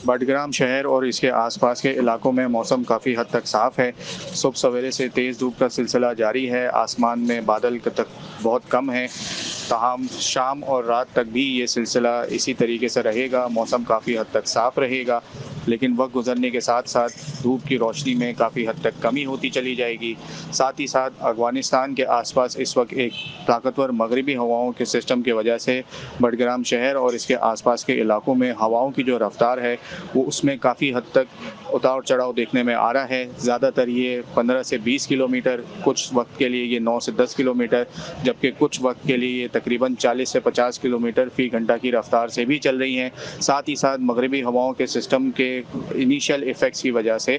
بٹگرام شہر اور اس کے آس پاس کے علاقوں میں موسم کافی حد تک صاف ہے۔ صبح سویرے سے تیز دھوپ کا سلسلہ جاری ہے، آسمان میں بادل تک بہت کم ہیں، تاہم شام اور رات تک بھی یہ سلسلہ اسی طریقے سے رہے گا، موسم کافی حد تک صاف رہے گا، لیکن وقت گزرنے کے ساتھ ساتھ دھوپ کی روشنی میں کافی حد تک کمی ہوتی چلی جائے گی۔ ساتھ ہی ساتھ افغانستان کے آس پاس اس وقت ایک طاقتور مغربی ہواؤں کے سسٹم کی وجہ سے بٹگرام شہر اور اس کے آس پاس کے علاقوں میں ہواؤں کی جو رفتار ہے وہ اس میں کافی حد تک اتار چڑھاؤ دیکھنے میں آ رہا ہے۔ زیادہ تر یہ 15 سے 20 کلومیٹر، کچھ وقت کے لیے یہ 9 سے 10 کلومیٹر، جبکہ کچھ وقت کے لیے یہ تقریباً 40 سے 50 کلومیٹر فی گھنٹہ کی رفتار سے بھی چل رہی ہیں۔ ساتھ ہی ساتھ مغربی ہواؤں کے سسٹم کے انیشیل ایفیکٹس کی وجہ سے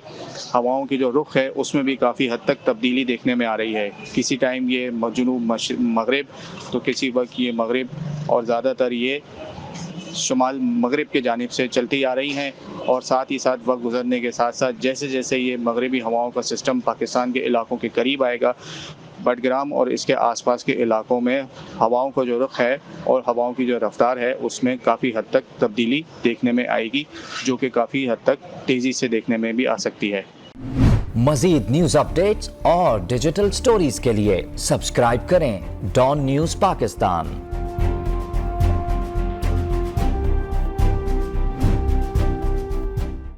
ہواؤں کی جو رخ ہے اس میں بھی کافی حد تک تبدیلی دیکھنے میں آ رہی ہے۔ کسی ٹائم یہ جنوب مغرب تو کسی وقت یہ مغرب اور زیادہ تر یہ شمال مغرب کی جانب سے چلتی آ رہی ہیں، اور ساتھ ہی ساتھ وقت گزرنے کے ساتھ ساتھ جیسے جیسے یہ مغربی ہواؤں کا سسٹم پاکستان کے علاقوں کے قریب آئے گا، بٹگرام اور اس کے آس پاس کے علاقوں میں ہواؤں کا جو رخ ہے اور ہواؤں کی جو رفتار ہے اس میں کافی حد تک تبدیلی دیکھنے میں آئے گی، جو کہ کافی حد تک تیزی سے دیکھنے میں بھی آ سکتی ہے۔ مزید نیوز اپڈیٹس اور ڈیجیٹل سٹوریز کے لیے سبسکرائب کریں ڈان نیوز پاکستان۔